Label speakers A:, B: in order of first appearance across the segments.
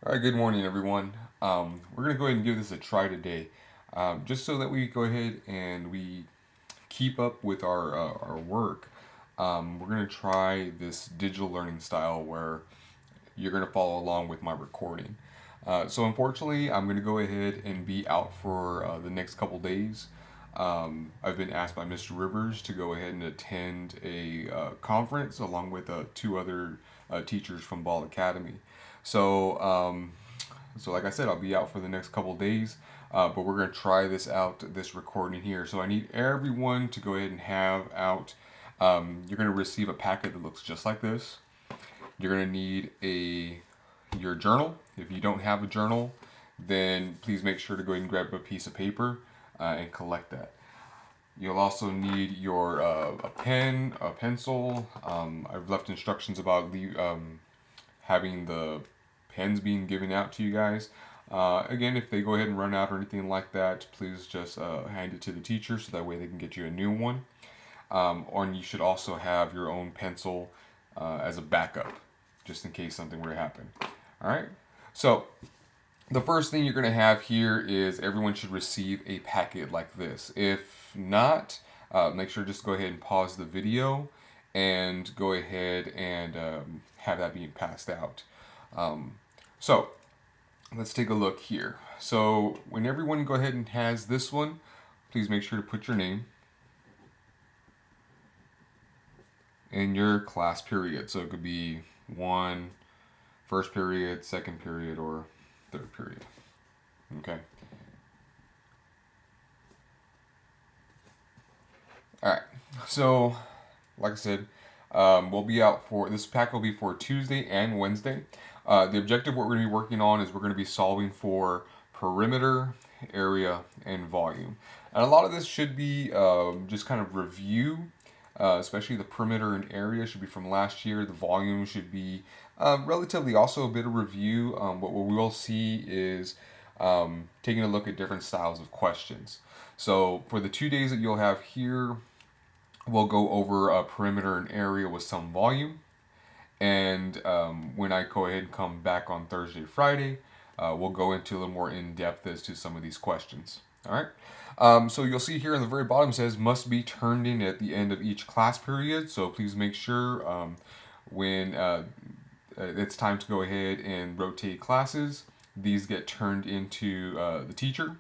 A: All right, good morning, everyone. We're going to go ahead and give this a try today, just so that we go ahead and we keep up with our work. We're going to try this digital learning style where you're going to follow along with my recording. So, unfortunately, I'm going to go ahead and be out for the next couple days. I've been asked by Mr. Rivers to go ahead and attend a conference along with two other teachers from Ball Academy. So, like I said, I'll be out for the next couple days, but we're going to try this out, this recording here. So, I need everyone to go ahead and have out. You're going to receive a packet that looks just like this. You're going to need your journal. If you don't have a journal, then please make sure to go ahead and grab a piece of paper and collect that. You'll also need your a pen, a pencil. I've left instructions about having the pens being given out to you guys. Again, if they go ahead and run out or anything like that, please just hand it to the teacher so that way they can get you a new one. Or you should also have your own pencil as a backup, just in case something were to happen. All right. So the first thing you're going to have here is everyone should receive a packet like this. If not, make sure just go ahead and pause the video and go ahead and have that being passed out. So let's take a look here. So when everyone go ahead and has this one, please make sure to put your name and your class period. So it could be one, first period, second period, or third period. Okay. All right. So, like I said, we'll be out for this pack will be for Tuesday and Wednesday. The objective what we're going to be working on is we're going to be solving for perimeter, area, and volume. And a lot of this should be just kind of review, especially the perimeter and area should be from last year. The volume should be relatively also a bit of review. What we will see is taking a look at different styles of questions. So for the 2 days that you'll have here, we'll go over a perimeter and area with some volume. And when I go ahead and come back on Thursday, Friday, we'll go into a little more in depth as to some of these questions. All right. So you'll see here in the very bottom it says must be turned in at the end of each class period. So please make sure when it's time to go ahead and rotate classes, these get turned into the teacher.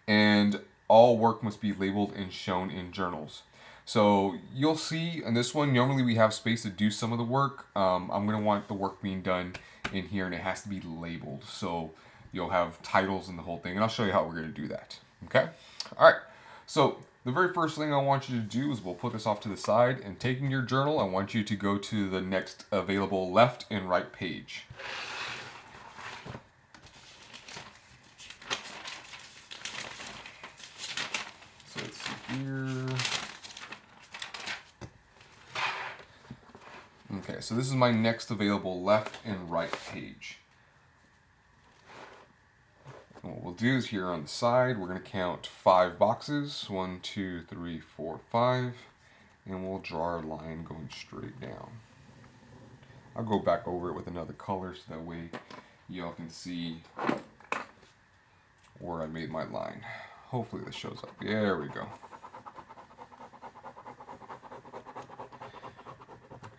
A: And all work must be labeled and shown in journals. So you'll see in this one, normally we have space to do some of the work. I'm going to want the work being done in here and it has to be labeled. So you'll have titles and the whole thing. And I'll show you how we're going to do that. Okay? All right. So the very first thing I want you to do is we'll put this off to the side and taking your journal, I want you to go to the next available left and right page. So let's see here. Okay, so this is my next available left and right page. And what we'll do is here on the side, we're going to count 5 boxes. 1, 2, 3, 4, 5. And we'll draw our line going straight down. I'll go back over it with another color so that way y'all can see where I made my line. Hopefully this shows up. There we go.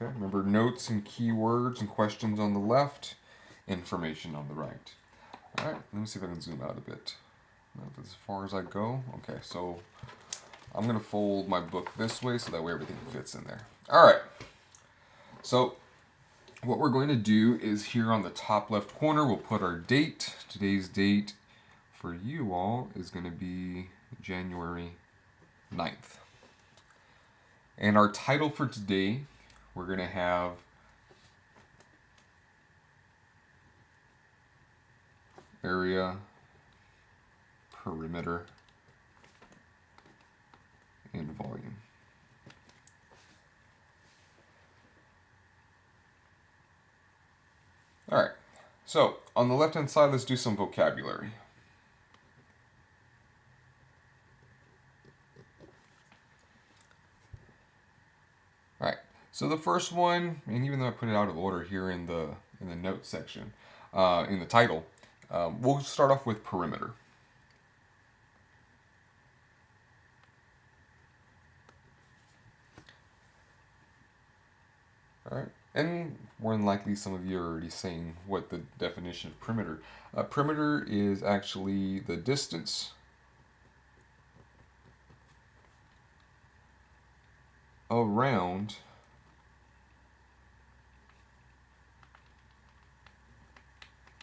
A: Okay, remember notes and keywords and questions on the left, information on the right. All right, let me see if I can zoom out a bit. That's as far as I go. Okay, so I'm going to fold my book this way so that way everything fits in there. All right, so what we're going to do is here on the top left corner, we'll put our date. Today's date for you all is going to be January 9th. And our title for today, we're going to have area, perimeter, and volume. All right, so on the left hand side, let's do some vocabulary. All right, so the first one, and even though I put it out of order here in the notes section, in the title. We'll start off with perimeter. All right. And more than likely, some of you are already saying what the definition of perimeter. Perimeter is actually the distance around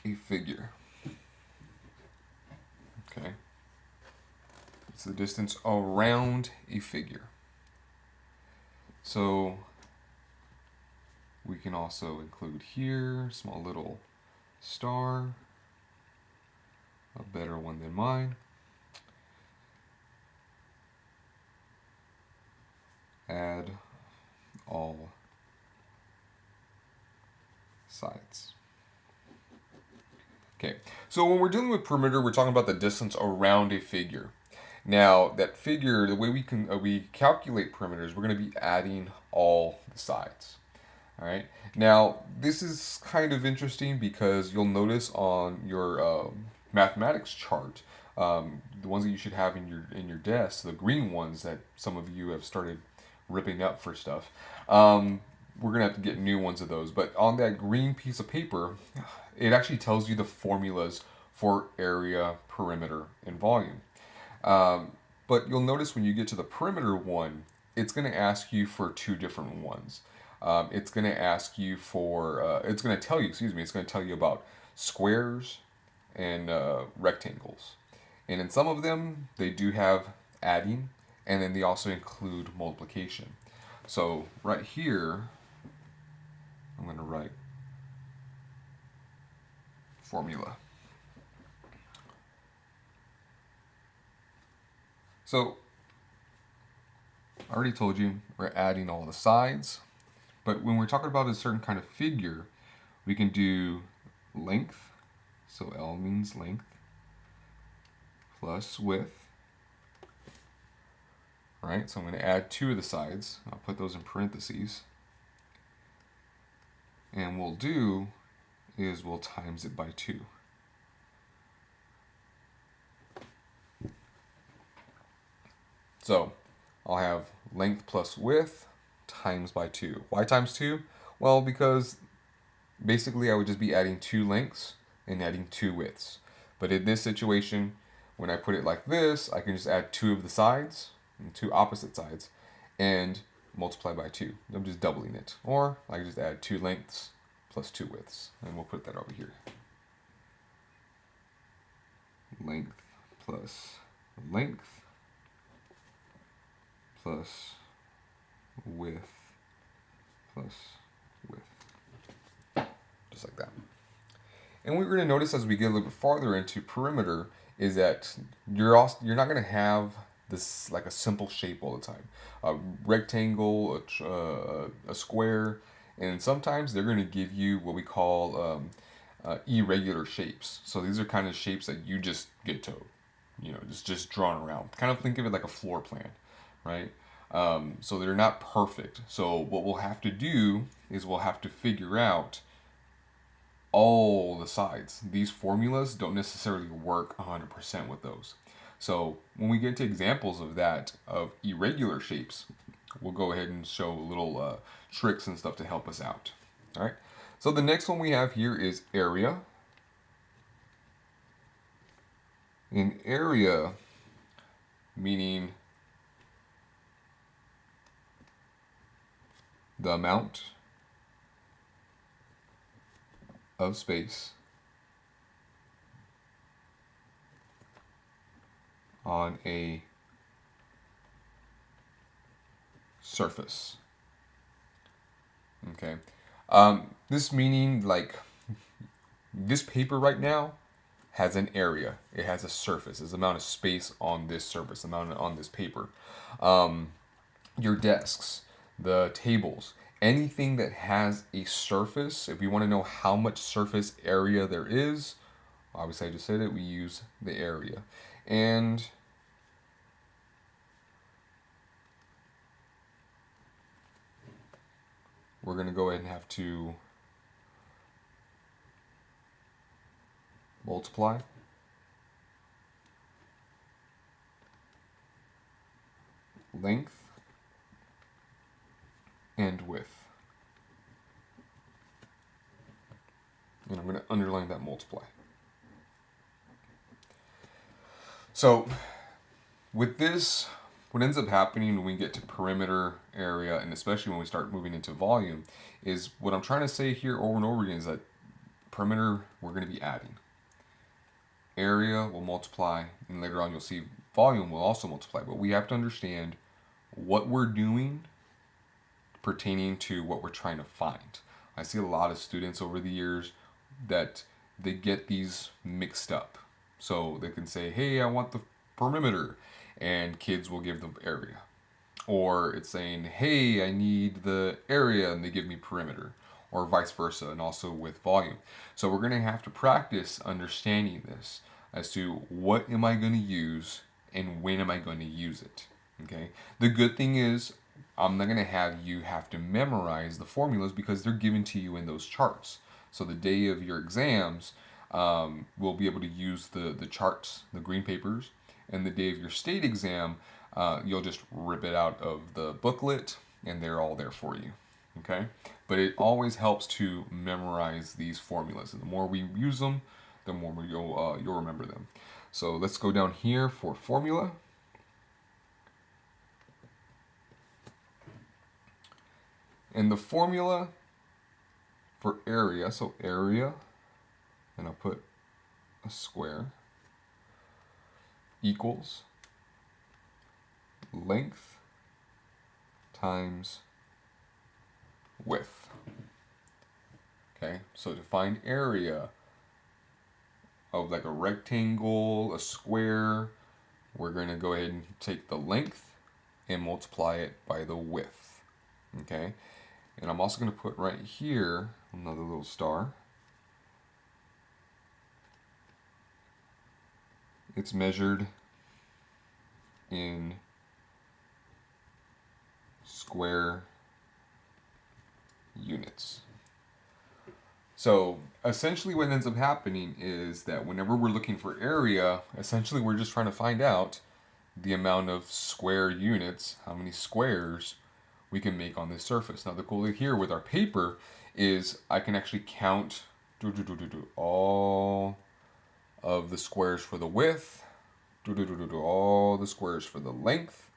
A: a figure. Okay. It's the distance around a figure. So we can also include here, small little star, a better one than mine. Add all sides. Okay, so when we're dealing with perimeter, we're talking about the distance around a figure. Now, that figure, the way we calculate perimeters, we're going to be adding all the sides. All right. Now, this is kind of interesting because you'll notice on your mathematics chart, the ones that you should have in your desk, the green ones that some of you have started ripping up for stuff. We're gonna have to get new ones of those. But on that green piece of paper, it actually tells you the formulas for area, perimeter, and volume. But you'll notice when you get to the perimeter one, it's going to ask you for two different ones. It's going to ask you for, it's going to tell you, excuse me, it's going to tell you about squares and rectangles. And in some of them, they do have adding, and then they also include multiplication. So right here, I'm going to write formula. So I already told you we're adding all the sides, but when we're talking about a certain kind of figure, we can do length, so L means length, plus width. All right, so I'm going to add two of the sides. I'll put those in parentheses. And we'll do is we'll times it by 2. So I'll have length plus width times by 2. Why times 2? Well, because basically I would just be adding 2 lengths and adding 2 widths. But in this situation, when I put it like this, I can just add 2 of the sides, 2 opposite sides, and multiply by 2. I'm just doubling it. Or I can just add 2 lengths plus 2 widths. And we'll put that over here. Length plus length plus width plus width. Just like that. And what we're going to notice as we get a little bit farther into perimeter is that you're not going to have this like a simple shape all the time. A rectangle, a square, and sometimes they're going to give you what we call irregular shapes. So these are kind of shapes that you just get to, just drawn around. Kind of think of it like a floor plan, right? So they're not perfect. So what we'll have to do is we'll have to figure out all the sides. These formulas don't necessarily work 100% with those. So when we get to examples of that, of irregular shapes, we'll go ahead and show little tricks and stuff to help us out. All right. So the next one we have here is area. In area, meaning the amount of space on a surface. Okay. This meaning like this paper right now has an area. It has a surface. There's the amount of space on this surface, amount on this paper. Your desks, the tables, anything that has a surface, if we want to know how much surface area there is, obviously I just said it, we use the area. And we're going to go ahead and have to multiply, length, and width. And I'm going to underline that multiply. So with this, what ends up happening when we get to perimeter, area, and especially when we start moving into volume, is what I'm trying to say here over and over again is that perimeter, we're going to be adding. Area will multiply, and later on you'll see volume will also multiply. But we have to understand what we're doing pertaining to what we're trying to find. I see a lot of students over the years that they get these mixed up. So they can say, hey, I want the perimeter, and kids will give the area. Or it's saying, hey, I need the area, and they give me perimeter. Or vice versa, and also with volume. So we're going to have to practice understanding this as to what am I going to use and when am I going to use it. Okay. The good thing is I'm not going to have you have to memorize the formulas because they're given to you in those charts. So the day of your exams, we'll be able to use the charts, the green papers, and the day of your state exam, you'll just rip it out of the booklet and they're all there for you. Okay? But it always helps to memorize these formulas. And the more we use them, the more you'll remember them. So let's go down here for formula. And the formula for area, so area, and I'll put a square, equals length times width. Okay, so to find area of like a rectangle, a square, we're going to go ahead and take the length and multiply it by the width. Okay, and I'm also going to put right here another little star. It's measured in square units. So essentially what ends up happening is that whenever we're looking for area, essentially we're just trying to find out the amount of square units, how many squares we can make on this surface. Now the cool thing here with our paper is I can actually count all of the squares for the width, all the squares for the length,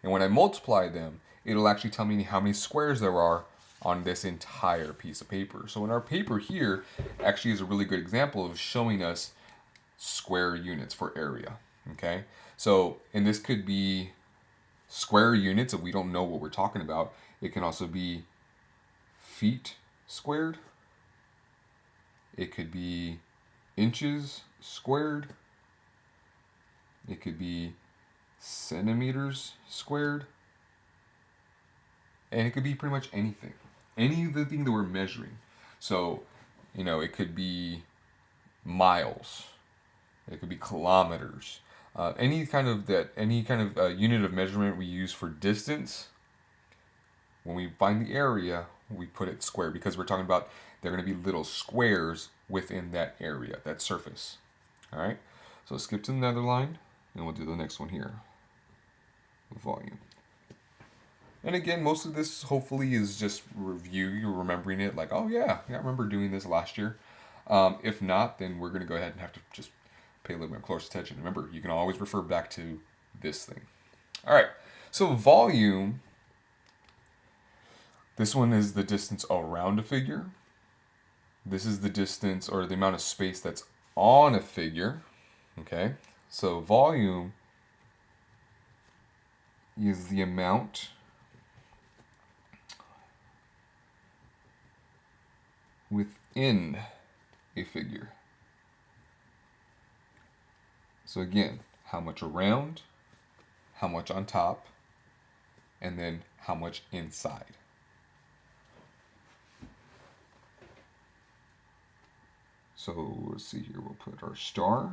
A: and when I multiply them, it'll actually tell me how many squares there are on this entire piece of paper. So in our paper here actually is a really good example of showing us square units for area. Okay, so and this could be square units if we don't know what we're talking about. It can also be feet squared. It could be inches squared. It could be centimeters squared. And it could be pretty much anything. Any of the thing that we're measuring. So, it could be miles. It could be kilometers. Any kind of unit of measurement we use for distance, when we find the area, we put it square because we're talking about they're going to be little squares within that area, that surface. All right. So skip to another line, and we'll do the next one here. Volume. And again, most of this hopefully is just review. You're remembering it like, oh yeah, I remember doing this last year. If not, then we're going to go ahead and have to just pay a little bit close attention. Remember, you can always refer back to this thing. All right, so volume, this one is the distance around a figure. This is the distance or the amount of space that's on a figure. Okay, so volume is the amount within a figure. So again, how much around, how much on top, and then how much inside. So let's see here, we'll put our star.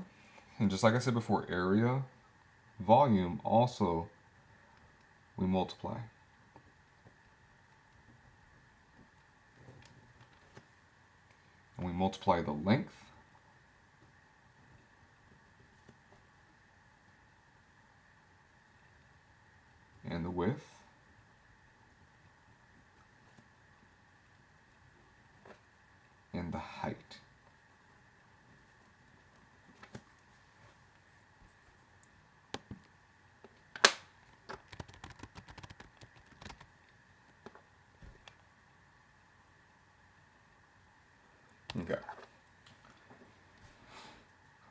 A: And just like I said before, area, volume, also we multiply. And we multiply the length and the width. And the height. Okay.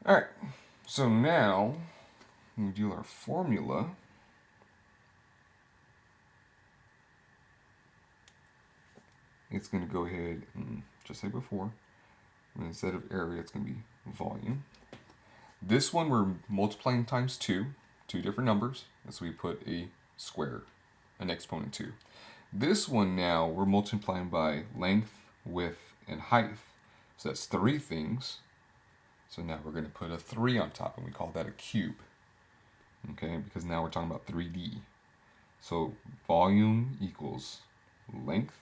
A: All right. So now when we do our formula, it's going to go ahead and just like before, instead of area, it's going to be volume. This one we're multiplying times two different numbers, and so we put a square, an exponent 2. This one now we're multiplying by length, width, and height. So that's 3 things. So now we're going to put a 3 on top, and we call that a cube. Okay, because now we're talking about 3D. So volume equals length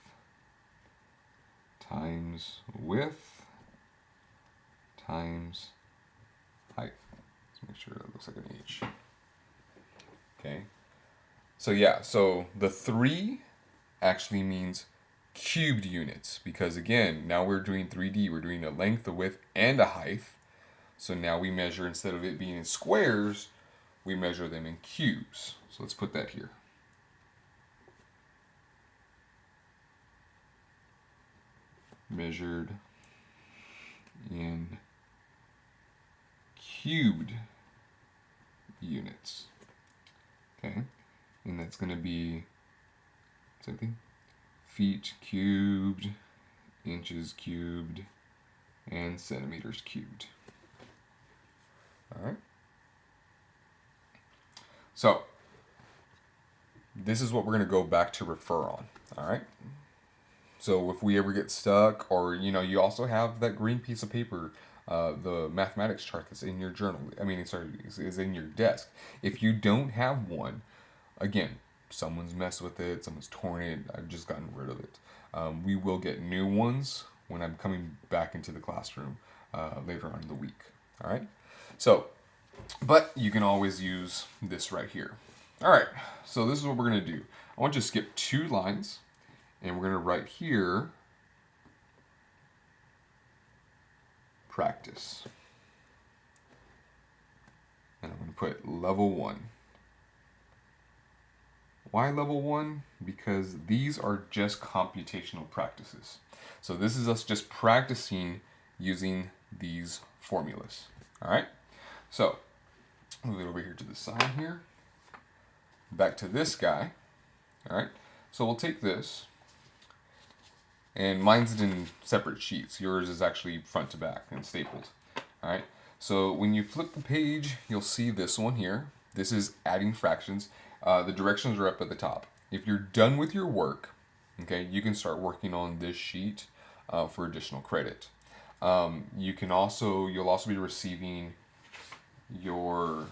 A: times width times height. Let's make sure it looks like an H. Okay. So yeah, so the 3 actually means cubed units, because again, now we're doing 3D, we're doing a length, a width, and a height. So now we measure, instead of it being in squares, we measure them in cubes. So let's put that here. Measured in cubed units. Okay, and that's going to be same thing, feet cubed, inches cubed, and centimeters cubed. All right. So this is what we're going to go back to refer on. All right. So if we ever get stuck, or you also have that green piece of paper, the mathematics chart that's in your journal. Is in your desk. If you don't have one, again, someone's messed with it, someone's torn it. I've just gotten rid of it. We will get new ones when I'm coming back into the classroom later on in the week. All right. So, but you can always use this right here. All right. So this is what we're gonna do. I want you to skip 2 lines. And we're going to write here, practice. And I'm going to put level 1. Why level 1? Because these are just computational practices. So this is us just practicing using these formulas. All right? So, move it over here to the side here. Back to this guy. All right? So we'll take this. And mine's in separate sheets. Yours is actually front to back and stapled. All right. So when you flip the page, you'll see this one here. This is adding fractions. The directions are up at the top. If you're done with your work, okay, you can start working on this sheet for additional credit. You'll also be receiving your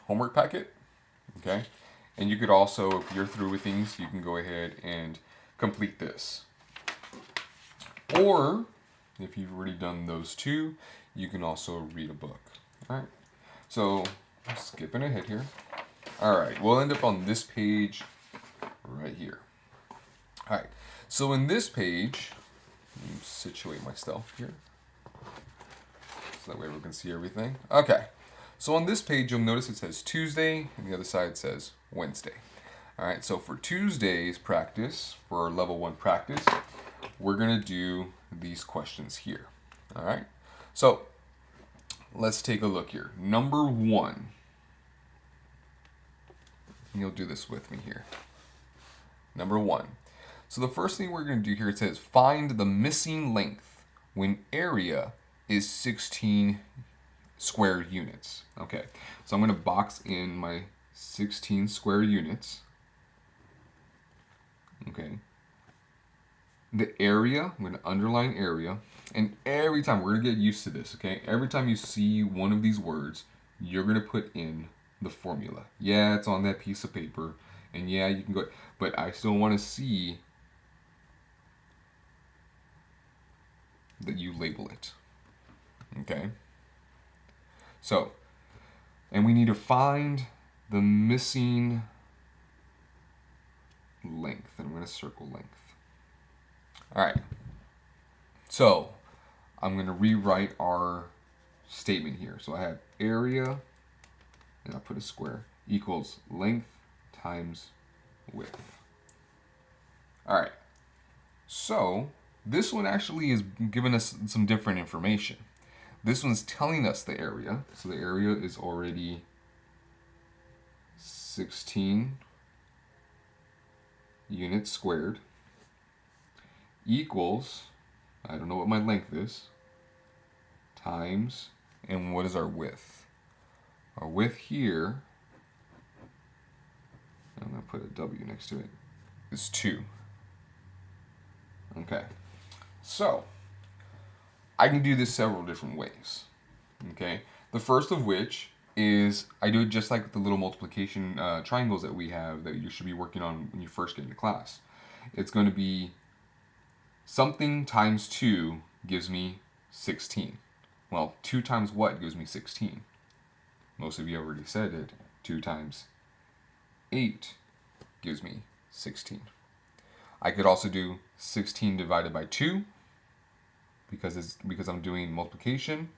A: homework packet. Okay. And you could also, if you're through with things, you can go ahead and complete this. Or, if you've already done those 2, you can also read a book. All right. So, skipping ahead here. All right. We'll end up on this page right here. All right. So, in this page, let me situate myself here, so that way we can see everything. Okay. So on this page, you'll notice it says Tuesday, and the other side says Wednesday. All right, so for Tuesday's practice, for our level 1 practice, we're going to do these questions here. All right, so let's take a look here. Number 1, and you'll do this with me here. Number 1. So the first thing we're going to do here, it says find the missing length when area is 16 square units. Okay, so I'm going to box in my 16 square units. Okay, the area, I'm going to underline area, and every time, we're going to get used to this, okay? Every time you see one of these words, you're going to put in the formula. Yeah, it's on that piece of paper, and yeah, you can go, but I still want to see that you label it. Okay? So, and we need to find the missing length, and I'm going to circle length. All right, so I'm going to rewrite our statement here. So I have area, and I'll put a square, equals length times width. All right, so this one actually is giving us some different information. This one's telling us the area, so the area is already 16 units squared, equals, I don't know what my length is, times, and what is our width? Our width here, I'm going to put a W next to it, is 2. Okay, so I can do this several different ways. Okay, the first of which is I do it just like the little multiplication triangles that we have that you should be working on when you first get into class. It's going to be something times 2 gives me 16. Well, 2 times what gives me 16? Most of you already said it. 2 times 8 gives me 16. I could also do 16 divided by 2 because I'm doing multiplication.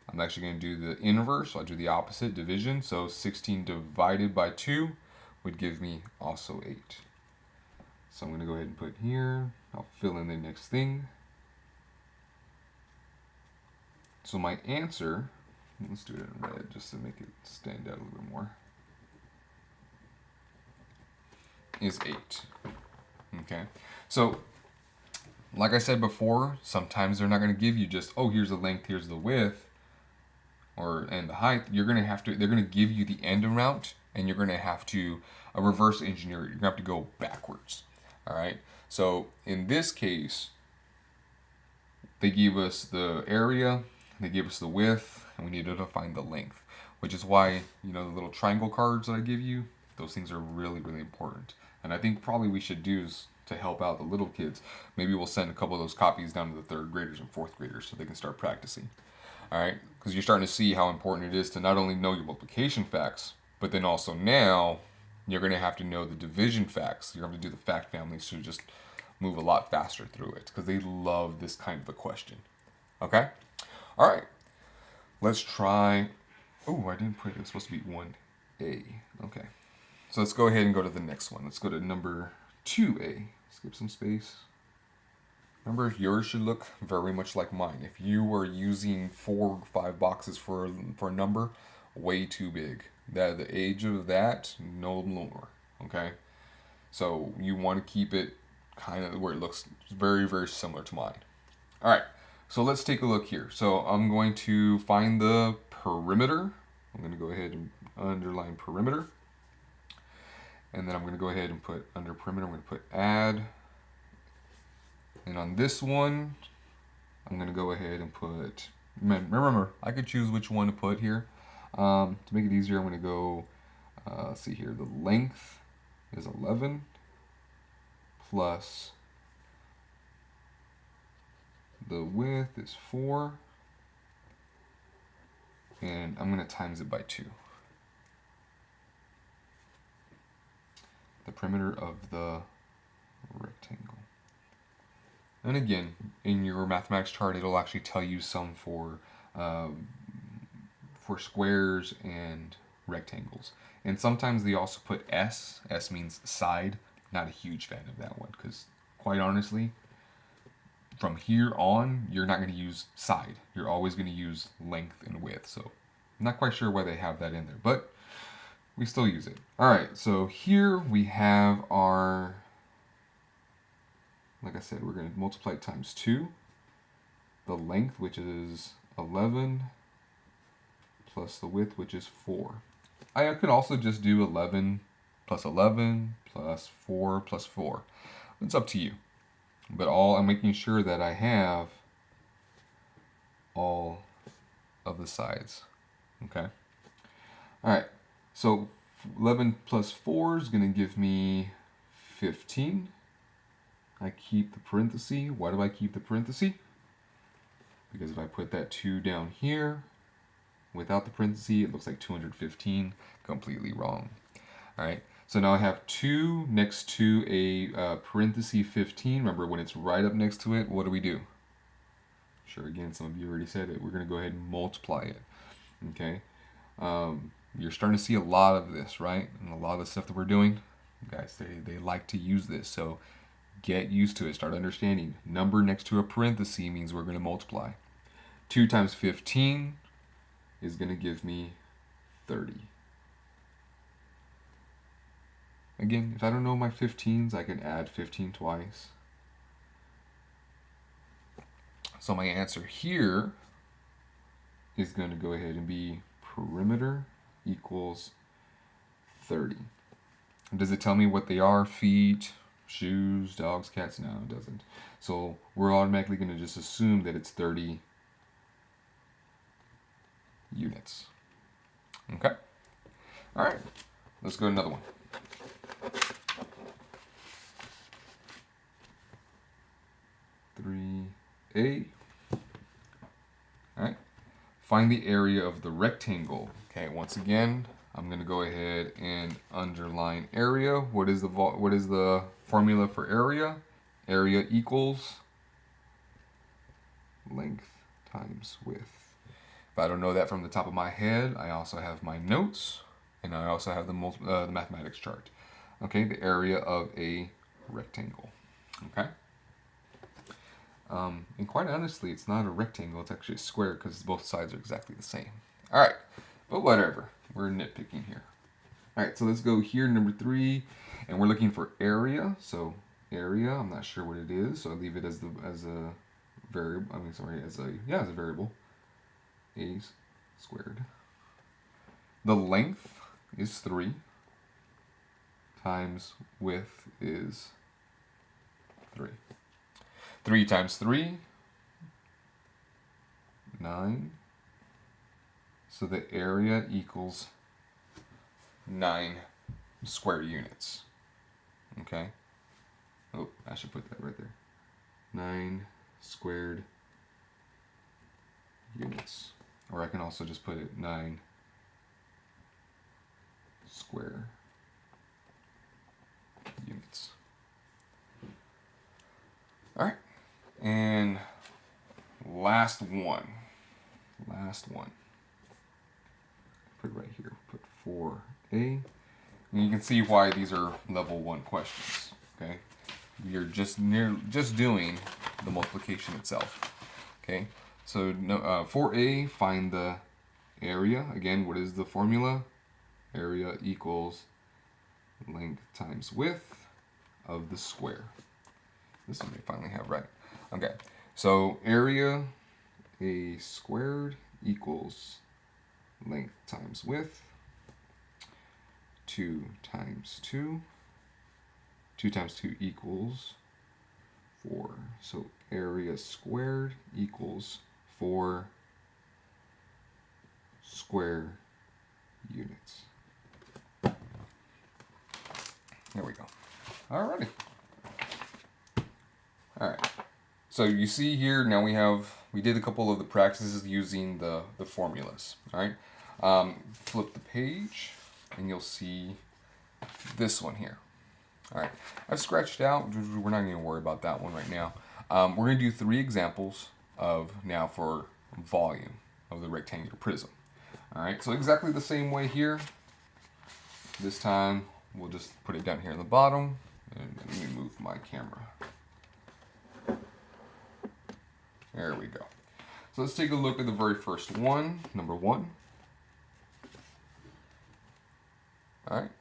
A: I'm actually going to do the inverse, so I'll do the opposite, division. So 16 divided by 2 would give me also 8. So I'm going to go ahead and put here, I'll fill in the next thing. So my answer, let's do it in red just to make it stand out a little bit more, is 8. Okay, so like I said before, sometimes they're not going to give you just, oh, here's the length, here's the width, and the height. They're going to give you the end amount, and you're going to have to reverse engineer it. You're going to have to go backwards. All right. So in this case, they gave us the area, they gave us the width, and we needed to find the length, which is why, the little triangle cards that I give you, those things are really, really important. And I think probably we should do is to help out the little kids. Maybe we'll send a couple of those copies down to the 3rd graders and 4th graders so they can start practicing. All right, because you're starting to see how important it is to not only know your multiplication facts, but then also now you're going to have to know the division facts. You're going to do the fact families to just move a lot faster through it because they love this kind of a question. Okay? All right. Let's try. Oh, I didn't put it. It's supposed to be 1A. Okay. So let's go ahead and go to the next one. Let's go to number 2A. Skip some space. Remember, yours should look very much like mine. If you were using 4 or 5 boxes for a number, way too big. The age of that, no more. Okay? So you want to keep it kind of where it looks very, very similar to mine. All right. So let's take a look here. So I'm going to find the perimeter. I'm going to go ahead and underline perimeter. And then I'm going to go ahead and put under perimeter, I'm going to put add. And on this one, I'm going to go ahead and put, remember, I could choose which one to put here. To make it easier, I'm going to go, let's see here, the length is 11 plus the width is 4. And I'm going to times it by 2. The perimeter of the rectangle. And again, in your mathematics chart, it'll actually tell you some for squares and rectangles. And sometimes they also put S. S means side. Not a huge fan of that one because, quite honestly, from here on, you're not going to use side. You're always going to use length and width. So I'm not quite sure why they have that in there, but we still use it. All right, so here we have our, like I said, we're going to multiply it times 2. The length, which is 11, plus the width, which is 4. I could also just do 11 plus 11 plus 4 plus 4. It's up to you. But I'm making sure that I have all of the sides. Okay. All right. So 11 plus 4 is going to give me 15. I keep the parenthesis. Why do I keep the parenthesis? Because if I put that 2 down here, without the parenthesis, it looks like 215. Completely wrong. All right. So now I have 2 next to a parenthesis 15. Remember, when it's right up next to it, what do we do? Sure, again, some of you already said it. We're going to go ahead and multiply it. Okay. You're starting to see a lot of this, right? And a lot of the stuff that we're doing, guys, they like to use this. So get used to it. Start understanding. Number next to a parenthesis means we're going to multiply. 2 times 15 is going to give me 30. Again, if I don't know my 15s, I can add 15 twice. So my answer here is going to go ahead and be perimeter equals 30. Does it tell me what they are? Feet, shoes, dogs, cats? No, it doesn't. So we're automatically going to just assume that it's 30 units. Okay? All right. Let's go to another one. 3A. All right. Find the area of the rectangle. Okay, once again, I'm going to go ahead and underline area. What is the formula for area? Area equals length times width. If I don't know that from the top of my head, I also have my notes, and I also have the mathematics chart. Okay, the area of a rectangle. Okay. And quite honestly, it's not a rectangle, it's actually a square because both sides are exactly the same. All right, but whatever, we're nitpicking here. All right, so let's go here, number 3, and we're looking for area. So area, I'm not sure what it is, so I leave it as a variable. As a variable. A squared. The length is 3 times width is 3. 3 times 3, 9. So the area equals 9 square units. Okay? Oh, I should put that right there. 9 squared units. Or I can also just put it 9 square units. All right. And last one. Put it right here. Put 4A. And you can see why these are level 1 questions. Okay, you're just doing the multiplication itself. Okay, so 4A, find the area. Again, what is the formula? Area equals length times width of the square. This one we finally have right. Okay, so area A squared equals length times width. 2 times 2. 2 times 2 equals 4. So area squared equals 4 square units. There we go. Alrighty. Alright. So you see here, now we did a couple of the practices using the formulas. Alright. Flip the page and you'll see this one here. Alright. I've scratched out. We're not going to worry about that one right now. We're going to do 3 examples for volume of the rectangular prism. Alright. So exactly the same way here. This time we'll just put it down here in the bottom. And let me move my camera. There we go. So let's take a look at the very first one, number 1. All right.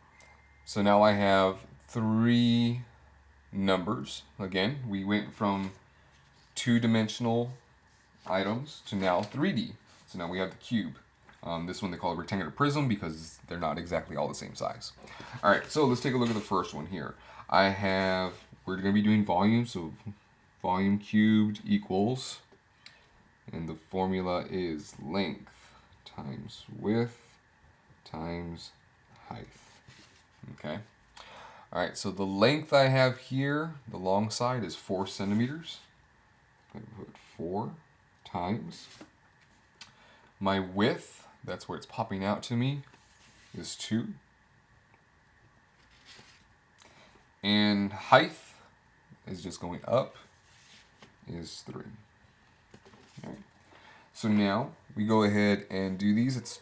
A: So now I have 3 numbers. Again, we went from 2-dimensional items to now 3D. So now we have the cube. This one they call a rectangular prism because they're not exactly all the same size. All right, so let's take a look at the first one here. We're going to be doing volume, so volume cubed equals, and the formula is length times width times height. Okay. All right, so the length I have here, the long side is 4 centimeters. I'm going to put 4 times. My width, that's where it's popping out to me, is 2. And height is just going up is 3. Right. So now we go ahead and do these.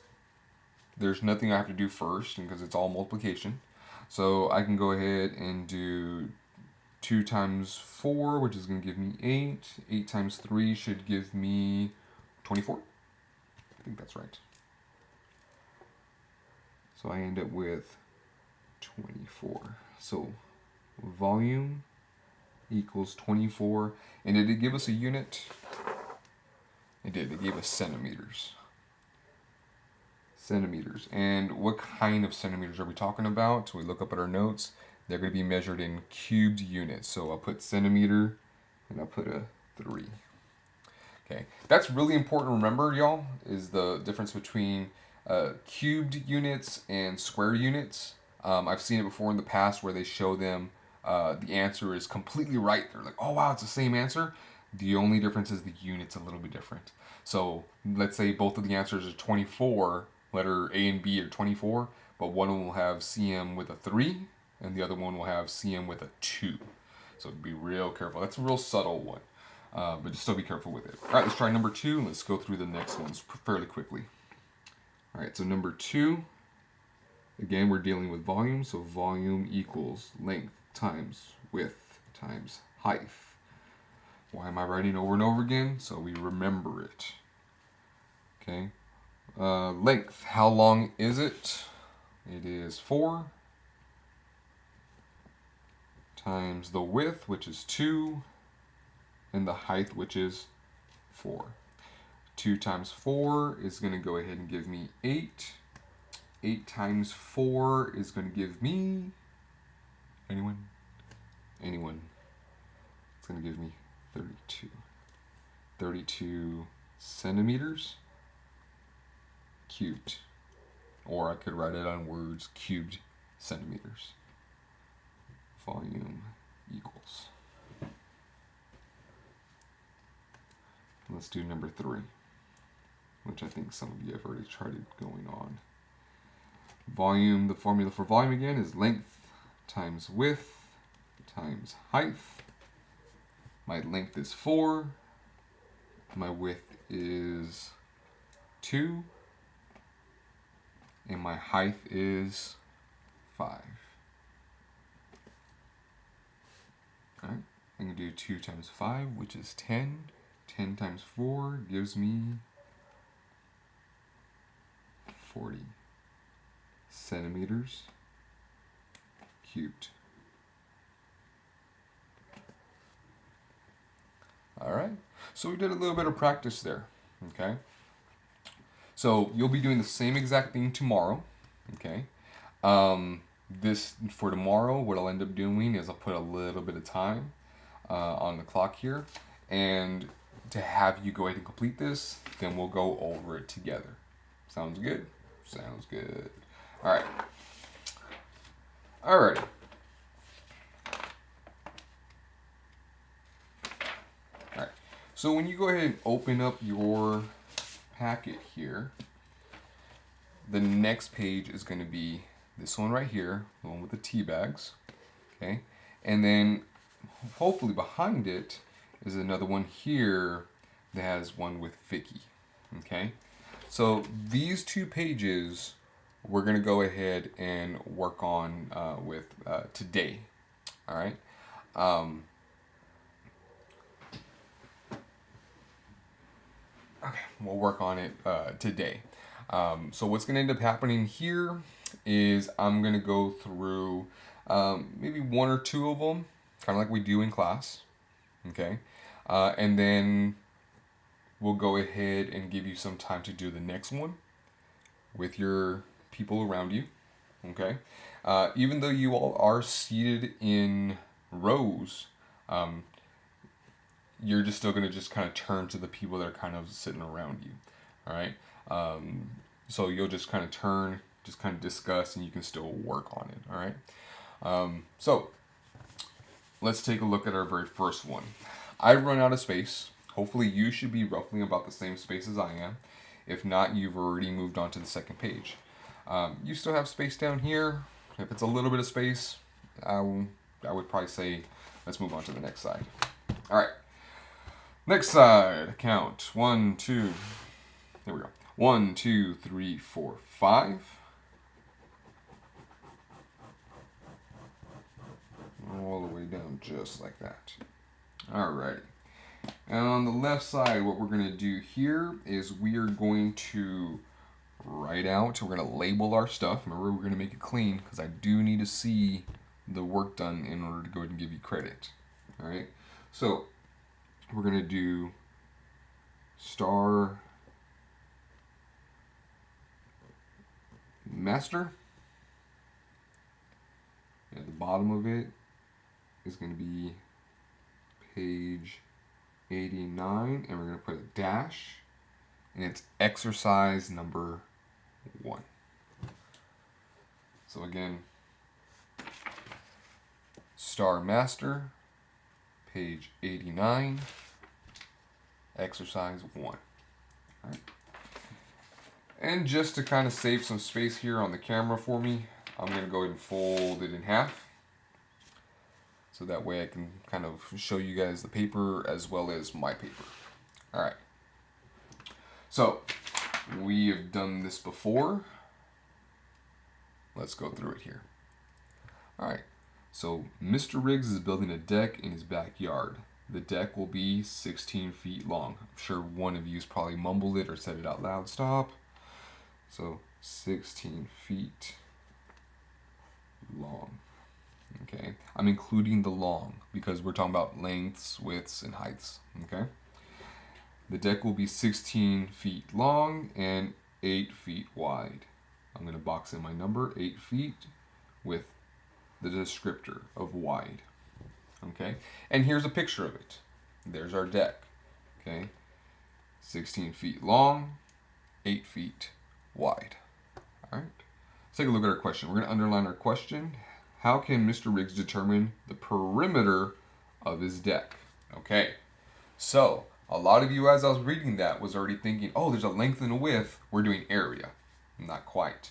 A: There's nothing I have to do first because it's all multiplication. So I can go ahead and do 2 times 4, which is going to give me 8. 8 times 3 should give me 24. I think that's right. So I end up with 24. So volume equals 24. And did it give us a unit? It did. It gave us centimeters. Centimeters. And what kind of centimeters are we talking about? So we look up at our notes. They're going to be measured in cubed units. So I'll put centimeter and I'll put a 3. Okay, that's really important to remember, y'all, is the difference between cubed units and square units. I've seen it before in the past where they show them the answer is completely right. They're like, oh wow, it's the same answer. The only difference is the unit's a little bit different. So let's say both of the answers are 24, letter A and B are 24, but one of them will have CM with a 3, and the other one will have CM with a 2. So be real careful. That's a real subtle one. But just still be careful with it. All right, let's try number 2. Let's go through the next ones fairly quickly. All right, so number 2, again, we're dealing with volume. So volume equals length times width times height. Why am I writing over and over again? So we remember it. Okay. Length, how long is it? It is 4 times the width, which is 2, and the height, which is 4. 2 times 4 is going to go ahead and give me 8. 8 times 4 is going to give me... Anyone? Anyone? It's going to give me 32. 32 centimeters cubed. Or I could write it on words, cubed centimeters. Volume equals. Let's do number 3, which I think some of you have already tried going on. Volume, the formula for volume again is length times width times height. My length is 4. My width is 2. And my height is 5. All right, I'm going to do 2 times 5, which is 10. 10 times 4 gives me 40 centimeters cubed. All right, so we did a little bit of practice there, okay? So you'll be doing the same exact thing tomorrow, okay? This, for tomorrow, what I'll end up doing is I'll put a little bit of time on the clock here, and to have you go ahead and complete this, then we'll go over it together. Sounds good? Sounds good. All right. All right. All right. So when you go ahead and open up your packet here, the next page is going to be this one right here, the one with the tea bags. Okay. And then hopefully behind it is another one here that has one with Vicky. Okay, so these 2 pages we're gonna go ahead and work on with today. All right. Okay, we'll work on it today. So what's gonna end up happening here is I'm gonna go through maybe 1 or 2 of them, kind of like we do in class. Okay, and then we'll go ahead and give you some time to do the next one with your people around you. Okay, even though you all are seated in rows, you're just still going to just kind of turn to the people that are kind of sitting around you. All right, so you'll just kind of turn, just kind of discuss, and you can still work on it. All right, so let's take a look at our very first one. I run out of space. Hopefully you should be roughly about the same space as I am. If not, you've already moved on to the second page. You still have space down here. If it's a little bit of space, I I would probably say let's move on to the next side. All right. Next side. Count. 1, 2. There we go. 1, 2, 3, 4, 5. All the way down just like that. Alrighty. And on the left side, what we're going to do here is we are going to write out, we're going to label our stuff. Remember, we're going to make it clean because I do need to see the work done in order to go ahead and give you credit. Alright, so we're going to do star master. At the bottom of it is going to be page 89, and we're going to put a dash, and it's exercise number 1. So again, star master, page 89, exercise 1. All right. And just to kind of save some space here on the camera for me, I'm going to go ahead and fold it in half. So that way I can kind of show you guys the paper as well as my paper. All right. So we have done this before. Let's go through it here. All right. So Mr. Riggs is building a deck in his backyard. The deck will be 16 feet long. I'm sure one of you's probably mumbled it or said it out loud. Stop. So 16 feet long. Okay, I'm including the long because we're talking about lengths, widths, and heights. Okay, the deck will be 16 feet long and 8 feet wide. I'm going to box in my number, 8 feet, with the descriptor of wide. Okay, and here's a picture of it. There's our deck. Okay, 16 feet long, 8 feet wide. All right, let's take a look at our question. We're going to underline our question. How can Mr. Riggs determine the perimeter of his deck? Okay, so a lot of you, as I was reading that, was already thinking, oh, there's a length and a width. We're doing area. Not quite.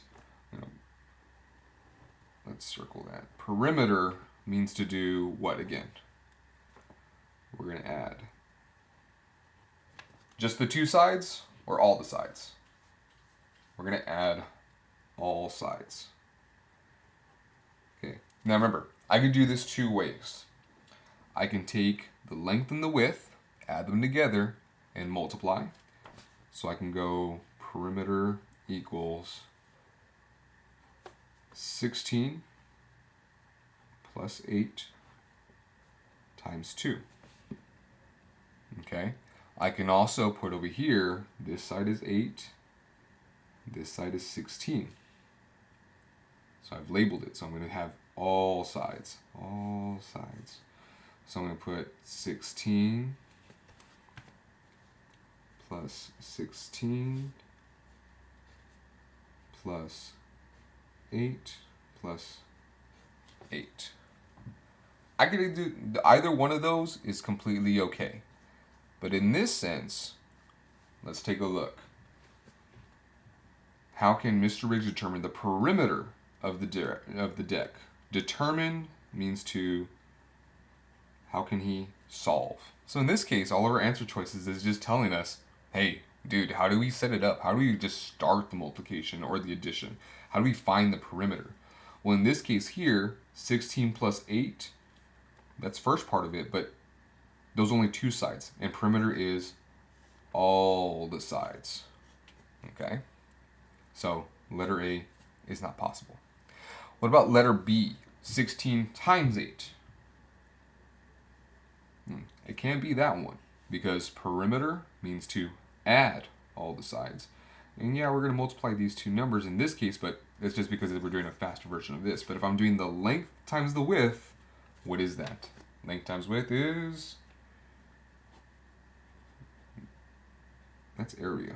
A: Let's circle that. Perimeter means to do what again? We're going to add just the 2 sides or all the sides? We're going to add all sides. Okay. Now remember, I can do this 2 ways. I can take the length and the width, add them together, and multiply. So I can go perimeter equals 16 plus 8 times 2. Okay. I can also put over here, this side is 8, this side is 16. So I've labeled it. So I'm going to have all sides. All sides. So I'm going to put 16 plus 16 plus 8 plus 8. I could do either one of those is completely okay. But in this sense, let's take a look. How can Mr. Riggs determine the perimeter of the deck? Determine means to, how can he solve? So in this case, all of our answer choices is just telling us, hey, dude, how do we set it up? How do we just start the multiplication or the addition? How do we find the perimeter? Well, in this case here, 16 plus 8, that's first part of it, but those are only 2 sides. And perimeter is all the sides. Okay? So letter A is not possible. What about letter B? 16 times 8. It can't be that one because perimeter means to add all the sides. And yeah, we're going to multiply these 2 numbers in this case, but it's just because we're doing a faster version of this. But if I'm doing the length times the width, what is that? Length times width is... that's area.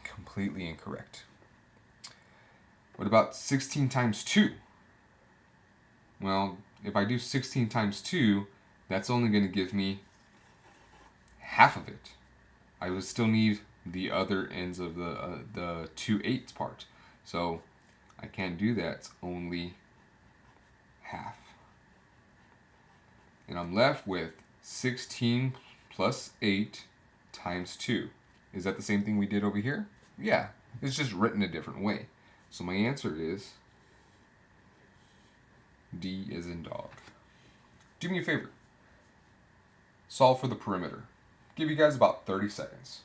A: Completely incorrect. What about 16 times 2? Well, if I do 16 times 2, that's only going to give me half of it. I would still need the other ends of the 2/8 part. So I can't do that. It's only half. And I'm left with 16 plus 8 times 2. Is that the same thing we did over here? Yeah, it's just written a different way. So my answer is D as in dog. Do me a favor. Solve for the perimeter. Give you guys about 30 seconds.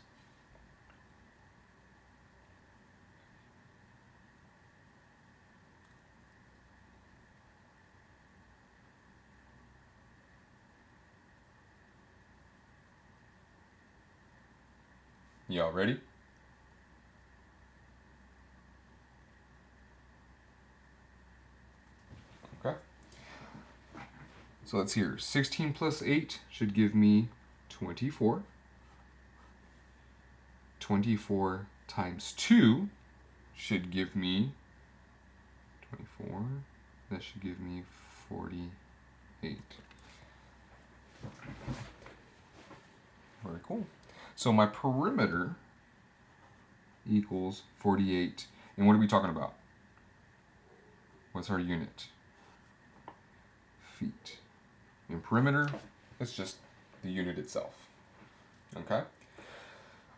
A: Y'all ready? Okay. So let's hear. 16 plus 8 should give me 24. 24 times 2 should give me 24. That should give me 48. Very cool. So my perimeter equals 48. And what are we talking about? What's our unit? Feet. And perimeter, it's just the unit itself. Okay?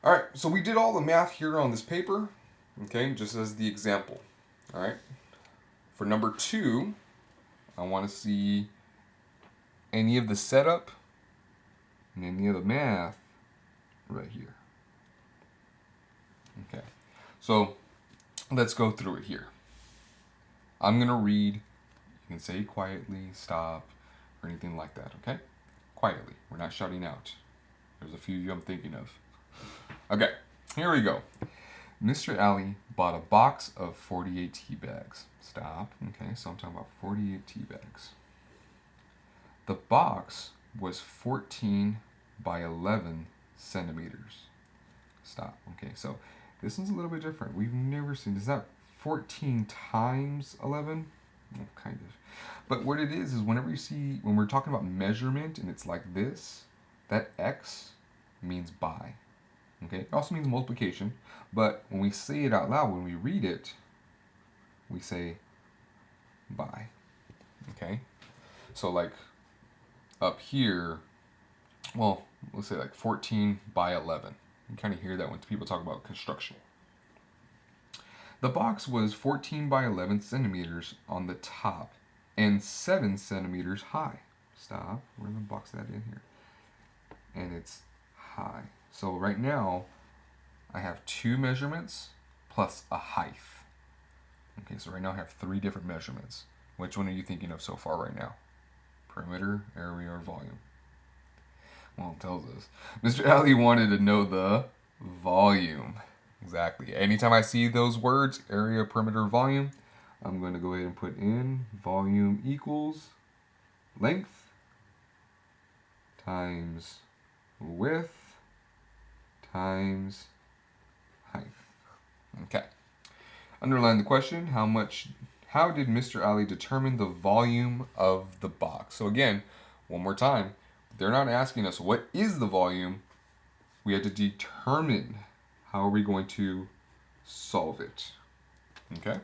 A: All right, so we did all the math here on this paper, okay, just as the example. All right? For number 2, I want to see any of the setup and any of the math right here. Okay, so let's go through it here. I'm going to read. You can say quietly, stop, or anything like that, okay? Quietly. We're not shouting out. There's a few of you I'm thinking of. Okay, here we go. Mr. Ali bought a box of 48 tea bags. Stop. Okay, so I'm talking about 48 tea bags. The box was 14 by 11 centimeters. Stop. Okay, so this one's a little bit different. We've never seen. Is that 14 times 11? Well, kind of. But what it is whenever you see, when we're talking about measurement and it's like this, that X means by. Okay, it also means multiplication. But when we say it out loud, when we read it, we say by. Okay, so like up here, well, let's say like 14 by 11. You kind of hear that when people talk about construction. The box was 14 by 11 centimeters on the top and 7 centimeters high. Stop. We're going to box that in here. And it's high. So right now, I have 2 measurements plus a height. Okay, so right now I have 3 different measurements. Which one are you thinking of so far right now? Perimeter, area, or volume? Well, it tells us. Mr. Ali wanted to know the volume. Exactly. Anytime I see those words, area, perimeter, volume, I'm going to go ahead and put in volume equals length times width times height. Okay. Underline the question. How did Mr. Ali determine the volume of the box? So again, one more time, they're not asking us what is the volume. We have to determine how are we going to solve it. Okay?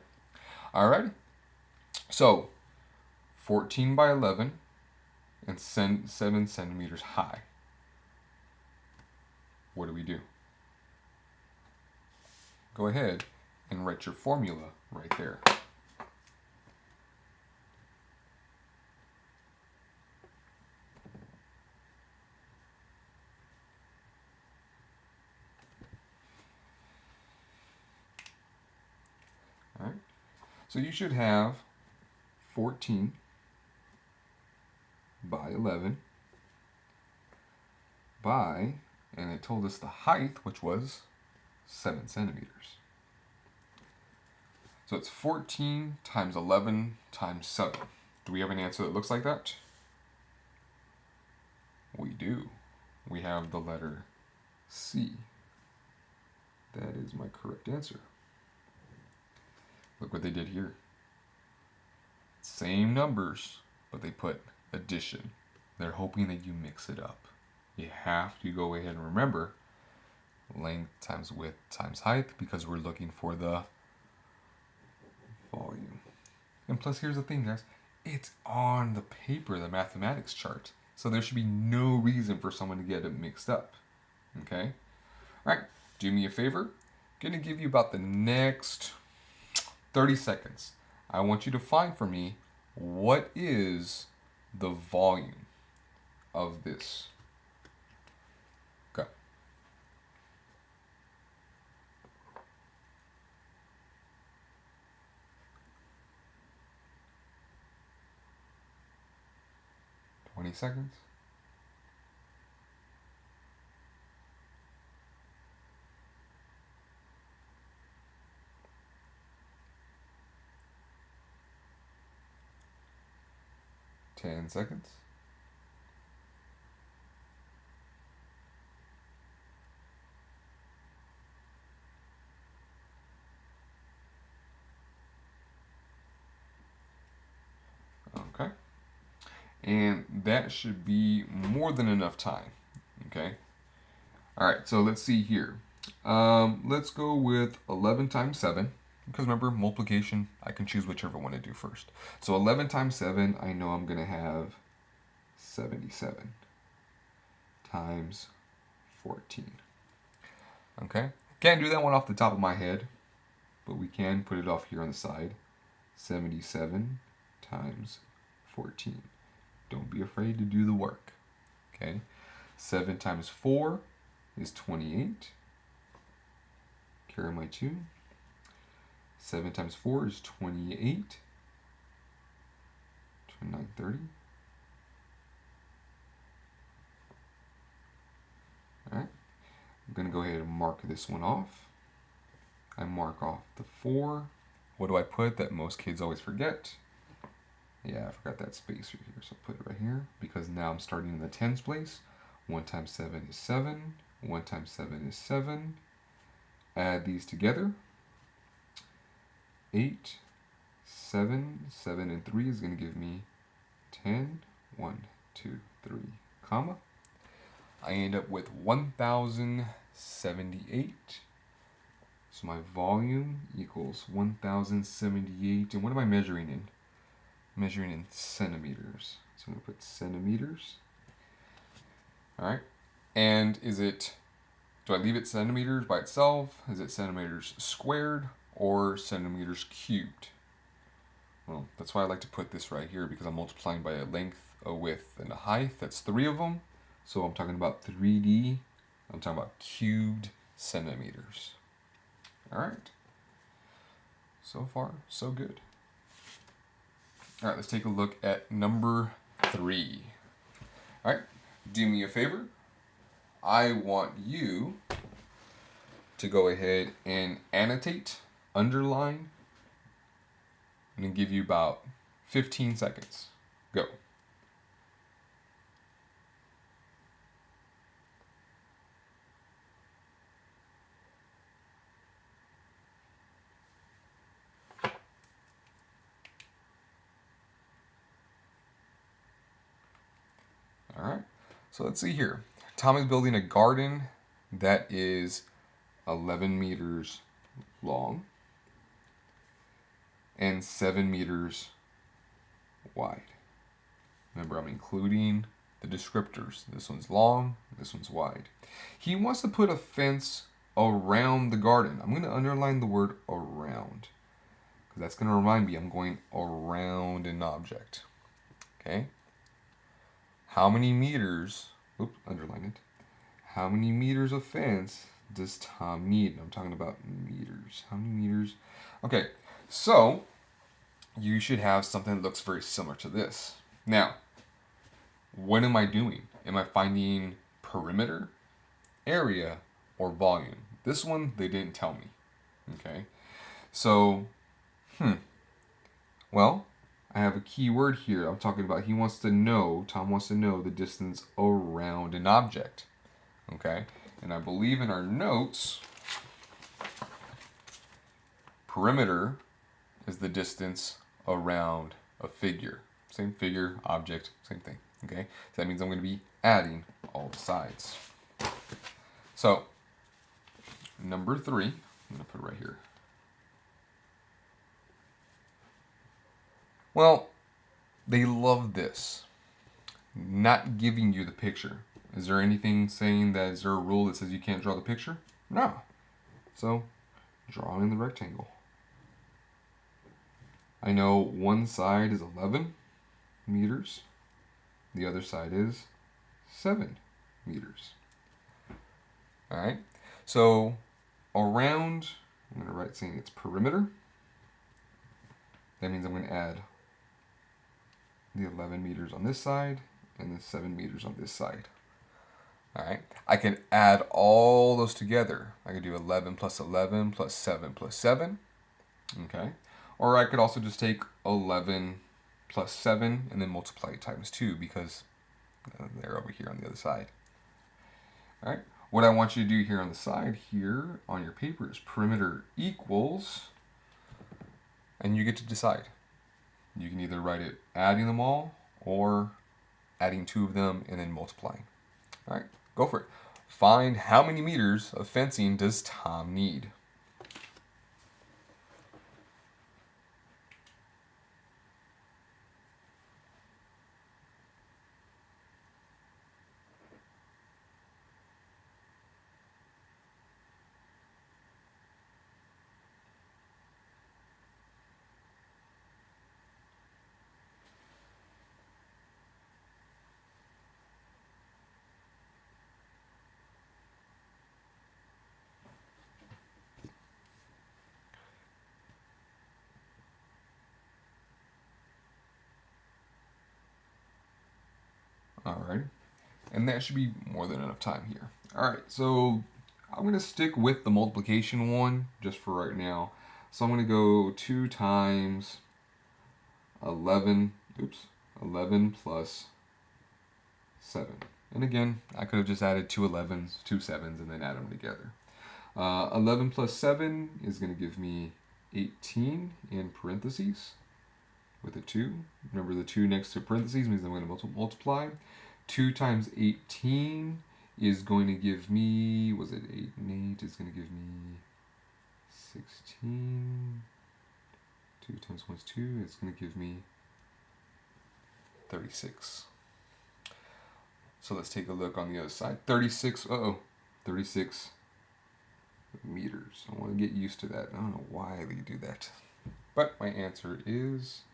A: Alrighty. So 14 by 11 and 7 centimeters high. What do? Go ahead and write your formula right there. All right. So you should have 14 by 11 by, and it told us the height, which was 7 centimeters. So it's 14 times 11 times 7. Do we have an answer that looks like that? We do. We have the letter C. That is my correct answer. Look what they did here. Same numbers, but they put addition. They're hoping that you mix it up. You have to go ahead and remember length times width times height because we're looking for the volume. And plus, here's the thing, guys. It's on the paper, the mathematics chart. So there should be no reason for someone to get it mixed up. Okay? All right, do me a favor. I'm going to give you about the next 30 seconds. I want you to find for me what is the volume of this. Go. Twenty seconds. Ten seconds. Okay. And that should be more than enough time. Okay. All right, so let's see here. Let's go with 11 times 7. Because remember, multiplication, I can choose whichever one to do first. So 11 times 7, I know I'm going to have 77 times 14. Okay? Can't do that one off the top of my head, but we can put it off here on the side. 77 times 14. Don't be afraid to do the work. Okay? 7 times 4 is 28. Carry my 2. 7 times 4 is 28. 29, 30. All right. I'm going to go ahead and mark this one off. I mark off the 4. What do I put that most kids always forget? Yeah, I forgot that space right here, so I'll put it right here because now I'm starting in the tens place. 1 times 7 is 7. 1 times 7 is 7. Add these together. 8, 7, 7 and 3 is going to give me 10. 1, 2, 3, comma. I end up with 1,078. So my volume equals 1,078. And what am I measuring in? Measuring in centimeters. So I'm going to put centimeters. All right. And is it, do I leave it centimeters by itself? Is it centimeters squared or centimeters cubed? Well, that's why I like to put this right here because I'm multiplying by a length, a width, and a height. That's 3 of them. So I'm talking about 3D. I'm talking about cubed centimeters. All right. So far, so good. All right, let's take a look at number 3. All right, do me a favor. I want you to go ahead and annotate, underline, and then give you about 15 seconds. Go. All right, so let's see here. Tommy's building a garden that is 11 meters long and 7 meters wide. Remember, I'm including the descriptors. This one's long, this one's wide. He wants to put a fence around the garden. I'm going to underline the word around because that's going to remind me I'm going around an object. Okay? How many meters, underline it. How many meters of fence does Tom need? I'm talking about meters. How many meters? Okay, so you should have something that looks very similar to this. Now, what am I doing? Am I finding perimeter, area, or volume? This one, they didn't tell me. Okay, so, well, I have a key word here. I'm talking about Tom wants to know the distance around an object. Okay, and I believe in our notes, perimeter is the distance around a figure. Same figure, object, same thing. Okay, so that means I'm going to be adding all the sides. So, number 3, I'm going to put it right here. Well, they love this. not giving you the picture. Is there anything saying that, is there a rule that says you can't draw the picture? No. So, drawing the rectangle. I know one side is 11 meters. The other side is 7 meters. All right. So, around, I'm going to write saying it's perimeter. That means I'm going to add the 11 meters on this side and the 7 meters on this side. All right. I can add all those together. I could do 11 plus 11 plus 7 plus 7. Okay. Or I could also just take 11 plus 7 and then multiply it times 2 because they're over here on the other side. All right. What I want you to do here on the side here on your paper is perimeter equals, and you get to decide. You can either write it adding them all or adding 2 of them and then multiplying. All right, go for it. Find how many meters of fencing does Tom need? All right, and that should be more than enough time here. All right, so I'm going to stick with the multiplication one just for right now. So I'm going to go 2 times 11 plus 7. And again, I could have just added 2 11s, 2 7s, and then add them together. 11 plus 7 is going to give me 18 in parentheses with a 2. Remember, the 2 next to parentheses means I'm going to multiply. 2 times 18 is going to give me, was it 8 and 8 is going to give me 16. 2 times 1 is 2. It's going to give me 36. So let's take a look on the other side. 36 meters. I want to get used to that. I don't know why they do that. But my answer is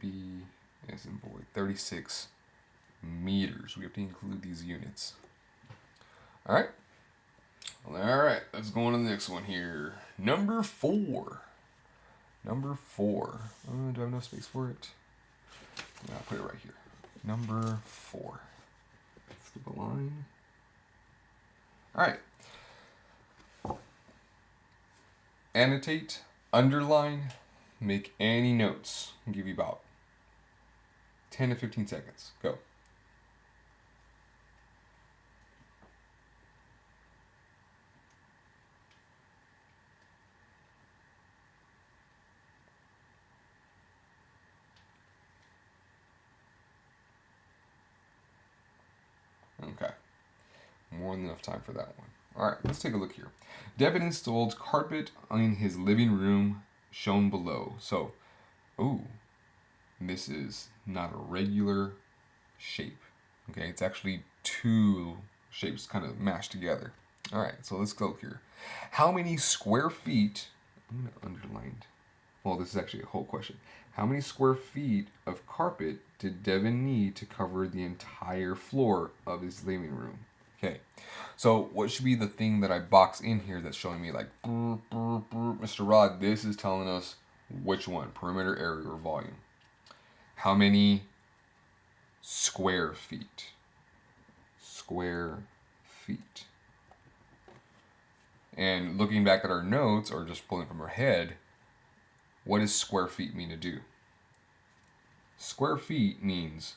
A: B as in boy, 36 meters. We have to include these units. All right. All right, let's go on to the next one here. Number 4. Number 4. Do I have no space for it? I'll put it right here. Number 4. Skip a line. All right. Annotate, underline, make any notes. I'll give you about 10 to 15 seconds. Go. Okay. More than enough time for that one. All right, let's take a look here. Devin installed carpet in his living room shown below. So, this is not a regular shape. Okay, it's actually 2 shapes kind of mashed together. All right, so let's go here. How many square feet, I'm going to underline, well, this is actually a whole question. How many square feet of carpet did Devin need to cover the entire floor of his living room? Okay, so what should be the thing that I box in here that's showing me like, Mr. Rod, this is telling us which one, perimeter, area, or volume. How many square feet? Square feet. And looking back at our notes, or just pulling from our head, what does square feet mean to do? Square feet means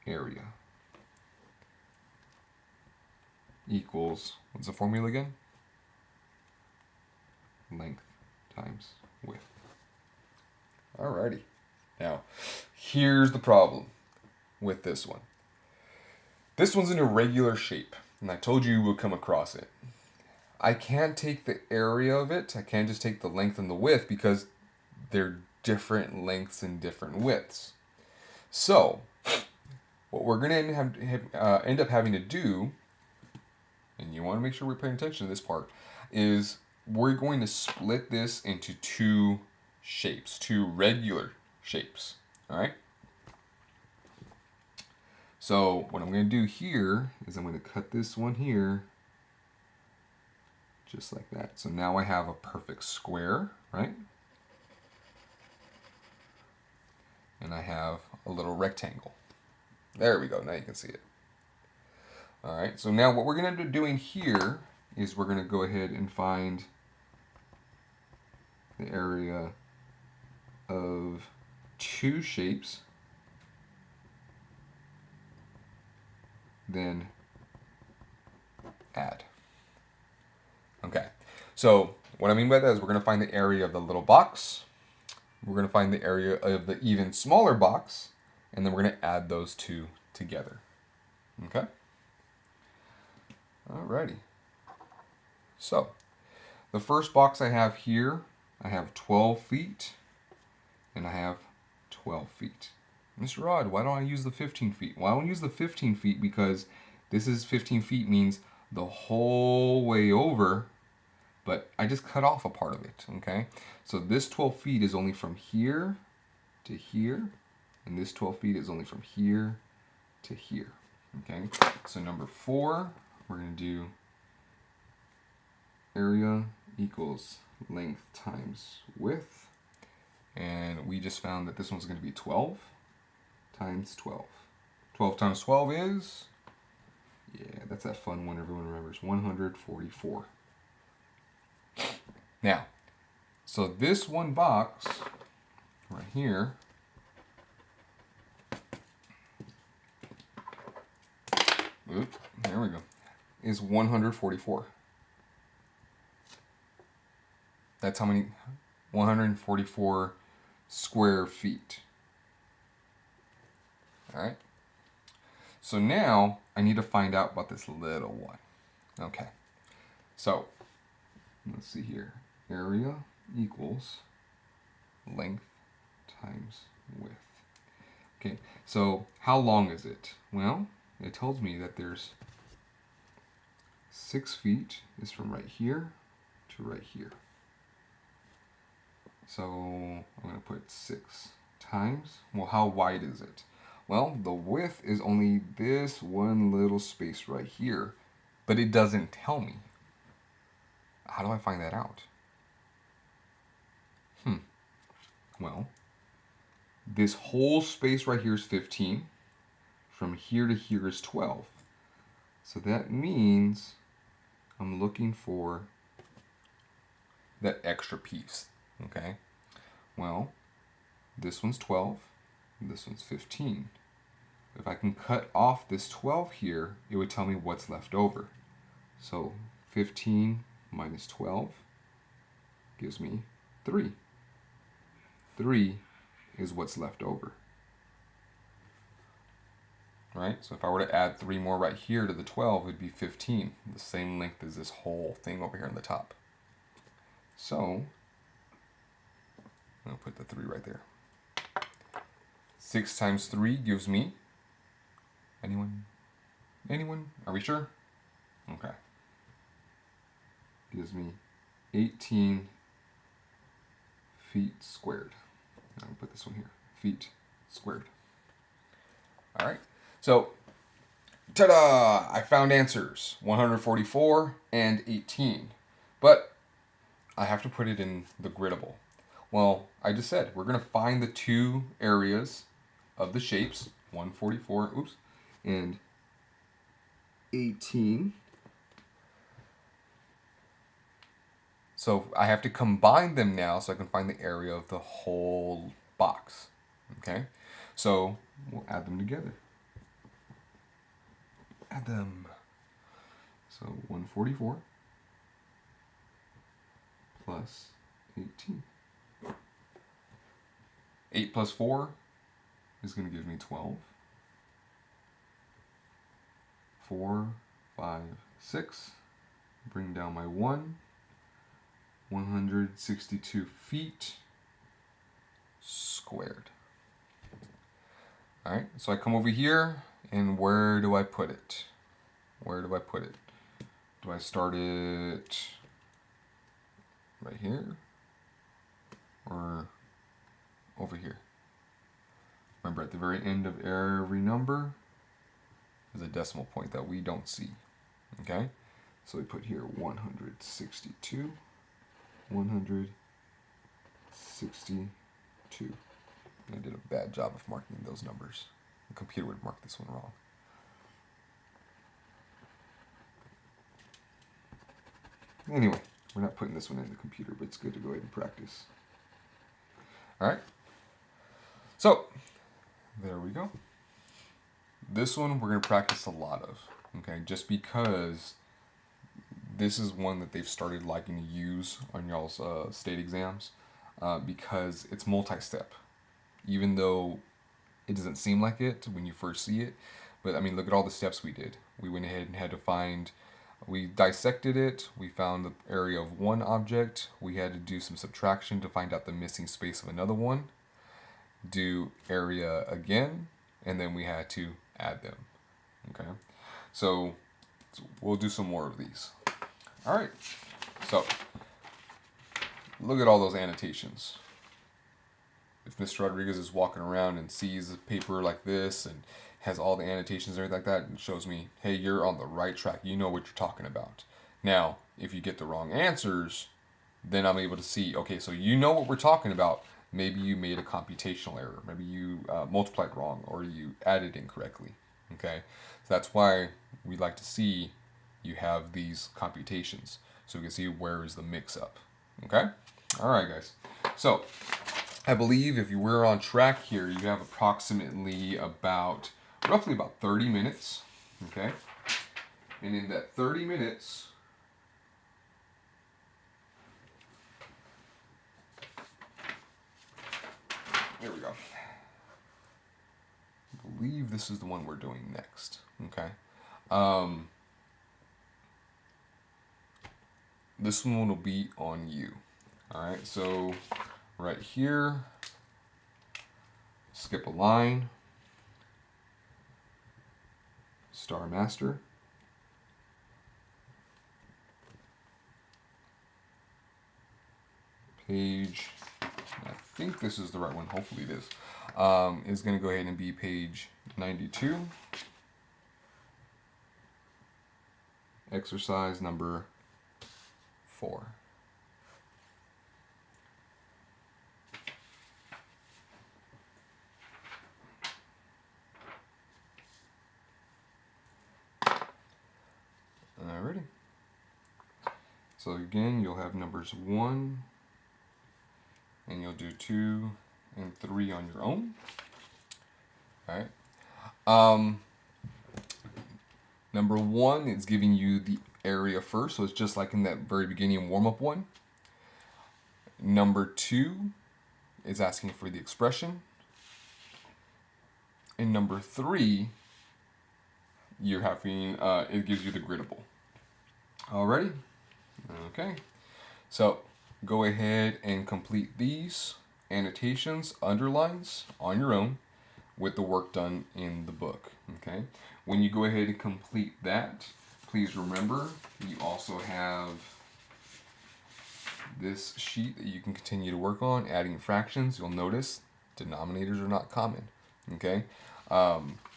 A: area. Equals, what's the formula again? Length times width. Alrighty. Now, here's the problem with this one. This one's an irregular shape, and I told you we'll come across it. I can't take the area of it. I can't just take the length and the width because they're different lengths and different widths. So, what we're going to end up having to do, and you want to make sure we're paying attention to this part, is we're going to split this into two shapes, two regular shapes. All right? So what I'm going to do here is I'm going to cut this one here just like that. So now I have a perfect square, right? And I have a little rectangle. There we go. Now you can see it. All right. So now what we're going to be doing here is we're going to go ahead and find the area of two shapes, then add. Okay. So what I mean by that is we're going to find the area of the little box. We're going to find the area of the even smaller box, and then we're going to add those two together. Okay? Alrighty. So, the first box I have here, I have 12 feet, and I have 12 feet. Mr. Rod, why don't I use the 15 feet? Well, I don't use the 15 feet because this is 15 feet means the whole way over, but I just cut off a part of it, okay? So this 12 feet is only from here to here, and this 12 feet is only from here to here, okay? So number 4, we're going to do area equals length times width, and we just found that this one's going to be 12 times 12. 12 times 12 is, yeah, that's that fun one everyone remembers, 144. Now, so this one box right here oops, there we go, is 144. That's how many, 144 square feet. All right. So now I need to find out about this little one. Okay. So let's see here. Area equals length times width. Okay. So how long is it? Well, it tells me that there's 6 feet is from right here to right here. So I'm going to put 6 times. Well, how wide is it? Well, the width is only this one little space right here, but it doesn't tell me. How do I find that out? Well, this whole space right here is 15. From here to here is 12. So that means I'm looking for that extra piece, okay? Well, this one's 12, this one's 15. If I can cut off this 12 here, it would tell me what's left over. So 15 minus 12 gives me 3. 3 is what's left over. Right? So if I were to add 3 more right here to the 12, it would be 15. The same length as this whole thing over here on the top. So, I'll put the 3 right there. 6 times 3 gives me, anyone? Are we sure? Okay. Gives me 18 feet squared. I'm going to put this one here. Feet squared. All right. So, ta-da! I found answers. 144 and 18. But I have to put it in the griddable. Well, I just said we're going to find the two areas of the shapes, 144, and 18. So I have to combine them now so I can find the area of the whole box. Okay? So we'll add them together. Add them. So 144 plus 18. 8 plus 4 is going to give me 12. 4, 5, 6. Bring down my 1. 162 feet squared. All right, so I come over here And where do I put it? Where do I put it? Do I start it right here or over here? Remember, at the very end of every number is a decimal point that we don't see. Okay? So we put here 162. 162. I did a bad job of marking those numbers. The computer would mark this one wrong. Anyway, we're not putting this one in the computer, but it's good to go ahead and practice. All right. So, there we go. This one we're going to practice a lot of, okay? Just because this is one that they've started liking to use on y'all's state exams because it's multi-step. Even though it doesn't seem like it when you first see it, but I mean, look at all the steps we did. We went ahead and had to find, we dissected it, we found the area of one object, we had to do some subtraction to find out the missing space of another one, do area again, and then we had to add them. Okay, so we'll do some more of these. All right, so look at all those annotations. If Mr. Rodriguez is walking around and sees a paper like this and has all the annotations and everything like that, it shows me, hey, you're on the right track. You know what you're talking about. Now, if you get the wrong answers, then I'm able to see, okay, so you know what we're talking about. Maybe you made a computational error. Maybe you multiplied wrong or you added incorrectly. Okay, so that's why we like to see you have these computations so we can see where is the mix-up. Okay, all right, guys. So I believe if you were on track here, you have approximately roughly about 30 minutes, okay? And in that 30 minutes, there we go. I believe this is the one we're doing next, okay? This one will be on you, all right? So right here, skip a line, Star Master, page, I think this is the right one, hopefully it is going to go ahead and be page 92, exercise number 4. Alrighty. So again, you'll have numbers 1, and you'll do 2 and 3 on your own. Alright. Number 1 is giving you the area first, so it's just like in that very beginning warm-up one. Number 2 is asking for the expression. And number 3, you're having, it gives you the griddable. Alrighty? Okay. So go ahead and complete these annotations, underlines on your own with the work done in the book. Okay. When you go ahead and complete that, please remember you also have this sheet that you can continue to work on, adding fractions. You'll notice denominators are not common. Okay.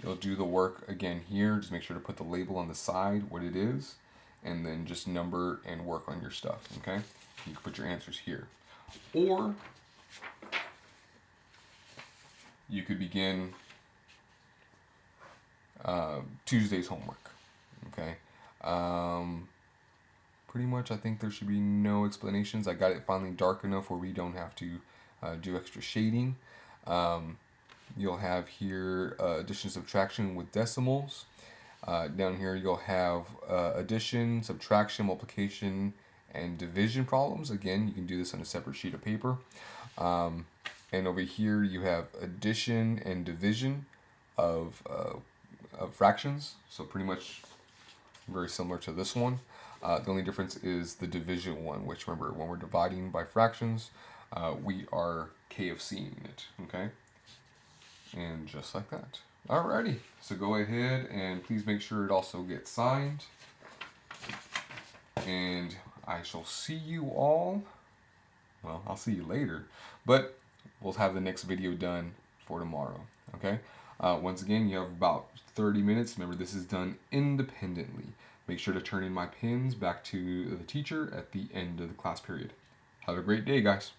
A: You'll do the work again here. Just make sure to put the label on the side, what it is, and then just number and work on your stuff. Okay. You can put your answers here. Or you could begin Tuesday's homework. Okay. Pretty much I think there should be no explanations. I got it finally dark enough where we don't have to do extra shading. You'll have here addition, subtraction with decimals. Down here you'll have addition, subtraction, multiplication, and division problems. Again, you can do this on a separate sheet of paper. And over here you have addition and division of fractions. So pretty much very similar to this one. The only difference is the division one, which remember when we're dividing by fractions, we are KFCing it, okay? And just like that. Alrighty, so go ahead and please make sure it also gets signed. And I shall see you all. Well, I'll see you later, but we'll have the next video done for tomorrow. Okay. Once again, you have about 30 minutes. Remember, this is done independently. Make sure to turn in my pins back to the teacher at the end of the class period. Have a great day, guys.